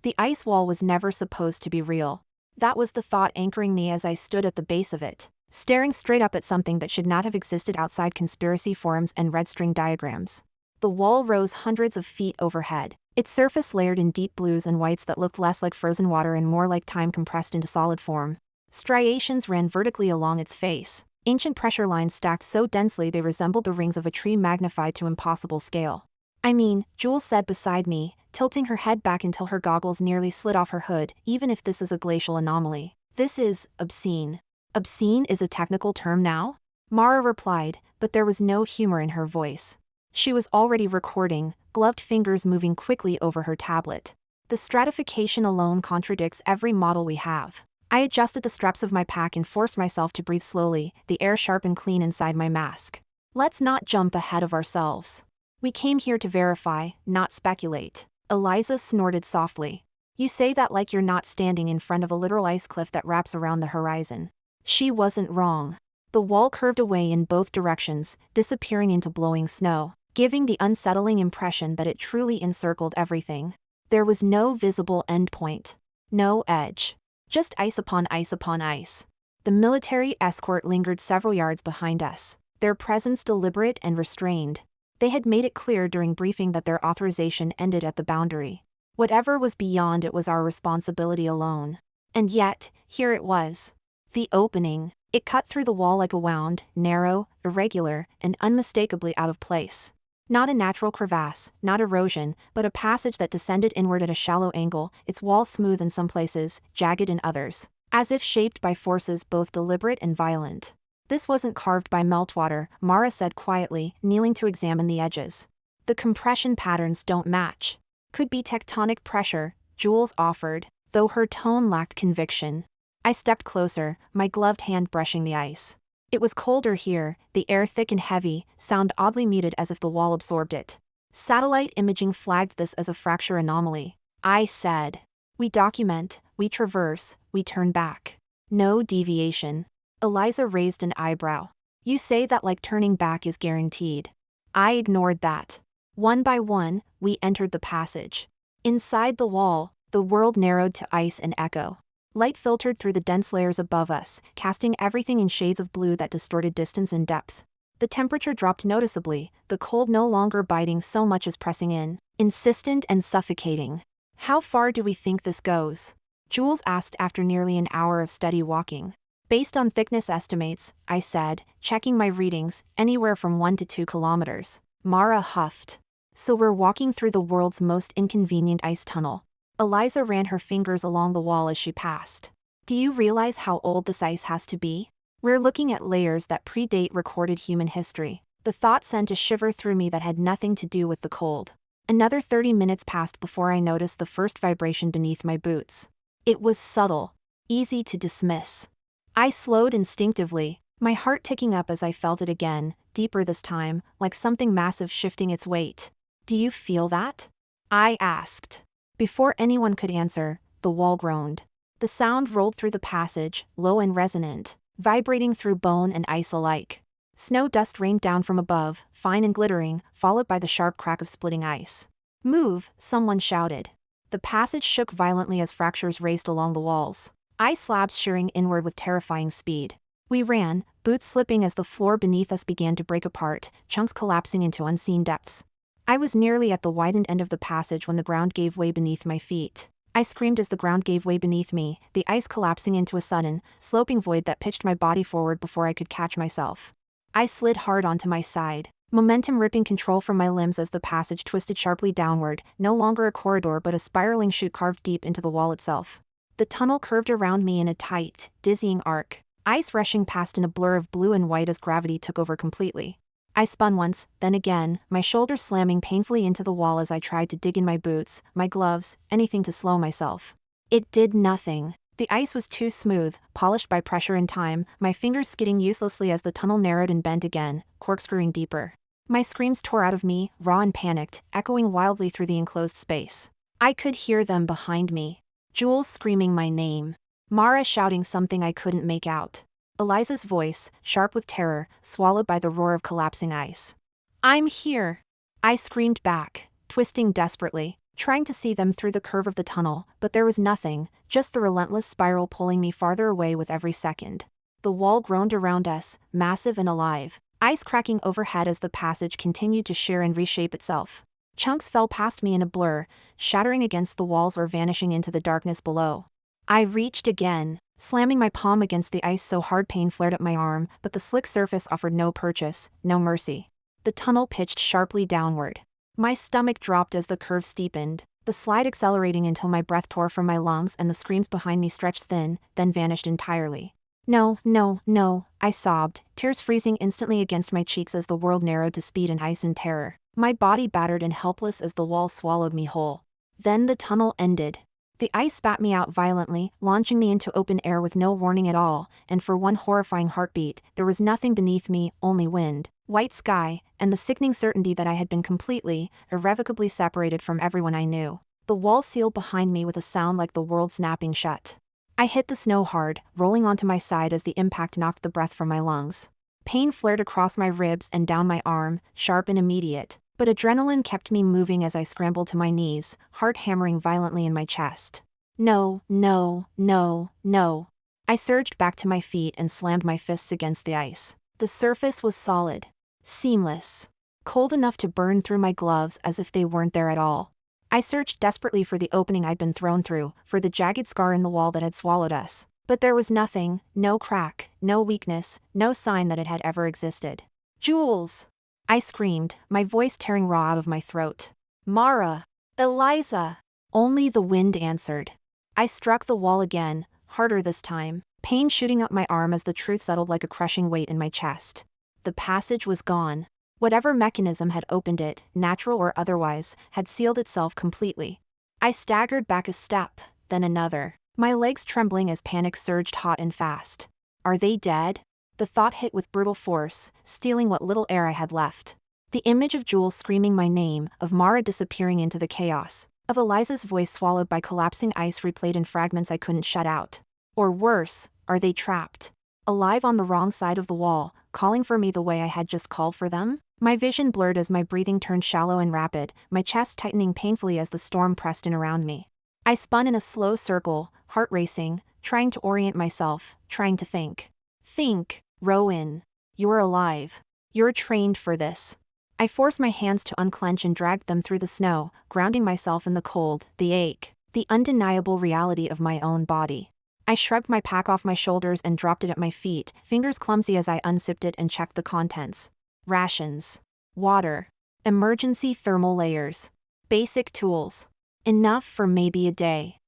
The ice wall was never supposed to be real. That was the thought anchoring me as I stood at the base of it, staring straight up at something that should not have existed outside conspiracy forums and red string diagrams. The wall rose hundreds of feet overhead, its surface layered in deep blues and whites that looked less like frozen water and more like time compressed into solid form. Striations ran vertically along its face, ancient pressure lines stacked so densely they resembled the rings of a tree magnified to impossible scale. I mean, Jules said beside me, tilting her head back until her goggles nearly slid off her hood, even if this is a glacial anomaly. This is obscene. Obscene is a technical term now? Mara replied, but there was no humor in her voice. She was already recording, gloved fingers moving quickly over her tablet. The stratification alone contradicts every model we have. I adjusted the straps of my pack and forced myself to breathe slowly, the air sharp and clean inside my mask. Let's not jump ahead of ourselves. We came here to verify, not speculate. Eliza snorted softly. You say that like you're not standing in front of a literal ice cliff that wraps around the horizon. She wasn't wrong. The wall curved away in both directions, disappearing into blowing snow, giving the unsettling impression that it truly encircled everything. There was no visible endpoint. No edge. Just ice upon ice upon ice. The military escort lingered several yards behind us, their presence deliberate and restrained. They had made it clear during briefing that their authorization ended at the boundary. Whatever was beyond it was our responsibility alone. And yet, here it was. The opening. It cut through the wall like a wound, narrow, irregular, and unmistakably out of place. Not a natural crevasse, not erosion, but a passage that descended inward at a shallow angle, its walls smooth in some places, jagged in others, as if shaped by forces both deliberate and violent. This wasn't carved by meltwater, Mara said quietly, kneeling to examine the edges. The compression patterns don't match. Could be tectonic pressure, Jules offered, though her tone lacked conviction. I stepped closer, my gloved hand brushing the ice. It was colder here, the air thick and heavy, sound oddly muted as if the wall absorbed it. Satellite imaging flagged this as a fracture anomaly. I said. We document, we traverse, we turn back. No deviation. Eliza raised an eyebrow. You say that like turning back is guaranteed. I ignored that. One by one, we entered the passage. Inside the wall, the world narrowed to ice and echo. Light filtered through the dense layers above us, casting everything in shades of blue that distorted distance and depth. The temperature dropped noticeably, the cold no longer biting so much as pressing in, insistent and suffocating. How far do we think this goes? Jules asked after nearly an hour of steady walking. Based on thickness estimates, I said, checking my readings, anywhere from 1 to 2 kilometers. Mara huffed. So we're walking through the world's most inconvenient ice tunnel. Eliza ran her fingers along the wall as she passed. Do you realize how old this ice has to be? We're looking at layers that predate recorded human history. The thought sent a shiver through me that had nothing to do with the cold. Another 30 minutes passed before I noticed the first vibration beneath my boots. It was subtle, easy to dismiss. I slowed instinctively, my heart ticking up as I felt it again, deeper this time, like something massive shifting its weight. Do you feel that? I asked. Before anyone could answer, the wall groaned. The sound rolled through the passage, low and resonant, vibrating through bone and ice alike. Snow dust rained down from above, fine and glittering, followed by the sharp crack of splitting ice. Move, someone shouted. The passage shook violently as fractures raced along the walls. Ice slabs shearing inward with terrifying speed. We ran, boots slipping as the floor beneath us began to break apart, chunks collapsing into unseen depths. I was nearly at the widened end of the passage when the ground gave way beneath my feet. I screamed as the ground gave way beneath me, the ice collapsing into a sudden, sloping void that pitched my body forward before I could catch myself. I slid hard onto my side, momentum ripping control from my limbs as the passage twisted sharply downward, no longer a corridor but a spiraling chute carved deep into the wall itself. The tunnel curved around me in a tight, dizzying arc, ice rushing past in a blur of blue and white as gravity took over completely. I spun once, then again, my shoulders slamming painfully into the wall as I tried to dig in my boots, my gloves, anything to slow myself. It did nothing. The ice was too smooth, polished by pressure and time, my fingers skidding uselessly as the tunnel narrowed and bent again, corkscrewing deeper. My screams tore out of me, raw and panicked, echoing wildly through the enclosed space. I could hear them behind me. Jules screaming my name. Mara shouting something I couldn't make out. Eliza's voice, sharp with terror, swallowed by the roar of collapsing ice. I'm here! I screamed back, twisting desperately, trying to see them through the curve of the tunnel, but there was nothing, just the relentless spiral pulling me farther away with every second. The wall groaned around us, massive and alive, ice cracking overhead as the passage continued to shear and reshape itself. Chunks fell past me in a blur, shattering against the walls or vanishing into the darkness below. I reached again, slamming my palm against the ice so hard pain flared up my arm, but the slick surface offered no purchase, no mercy. The tunnel pitched sharply downward. My stomach dropped as the curve steepened, the slide accelerating until my breath tore from my lungs and the screams behind me stretched thin, then vanished entirely. No, no, no, I sobbed, tears freezing instantly against my cheeks as the world narrowed to speed and ice and terror, my body battered and helpless as the wall swallowed me whole. Then the tunnel ended. The ice spat me out violently, launching me into open air with no warning at all, and for one horrifying heartbeat, there was nothing beneath me, only wind, white sky, and the sickening certainty that I had been completely, irrevocably separated from everyone I knew. The wall sealed behind me with a sound like the world snapping shut. I hit the snow hard, rolling onto my side as the impact knocked the breath from my lungs. Pain flared across my ribs and down my arm, sharp and immediate, but adrenaline kept me moving as I scrambled to my knees, heart hammering violently in my chest. No, no, no, no. I surged back to my feet and slammed my fists against the ice. The surface was solid, seamless, cold enough to burn through my gloves as if they weren't there at all. I searched desperately for the opening I'd been thrown through, for the jagged scar in the wall that had swallowed us. But there was nothing, no crack, no weakness, no sign that it had ever existed. Jules! I screamed, my voice tearing raw out of my throat. Mara! Eliza! Only the wind answered. I struck the wall again, harder this time, pain shooting up my arm as the truth settled like a crushing weight in my chest. The passage was gone. Whatever mechanism had opened it, natural or otherwise, had sealed itself completely. I staggered back a step, then another, my legs trembling as panic surged hot and fast. Are they dead? The thought hit with brutal force, stealing what little air I had left. The image of Jules screaming my name, of Mara disappearing into the chaos, of Eliza's voice swallowed by collapsing ice replayed in fragments I couldn't shut out. Or worse, are they trapped? Alive on the wrong side of the wall, calling for me the way I had just called for them? My vision blurred as my breathing turned shallow and rapid, my chest tightening painfully as the storm pressed in around me. I spun in a slow circle, heart racing, trying to orient myself, trying to think. Think, Rowan. You're alive. You're trained for this. I forced my hands to unclench and dragged them through the snow, grounding myself in the cold, the ache, the undeniable reality of my own body. I shrugged my pack off my shoulders and dropped it at my feet, fingers clumsy as I unzipped it and checked the contents. Rations. Water. Emergency thermal layers. Basic tools. Enough for maybe a day.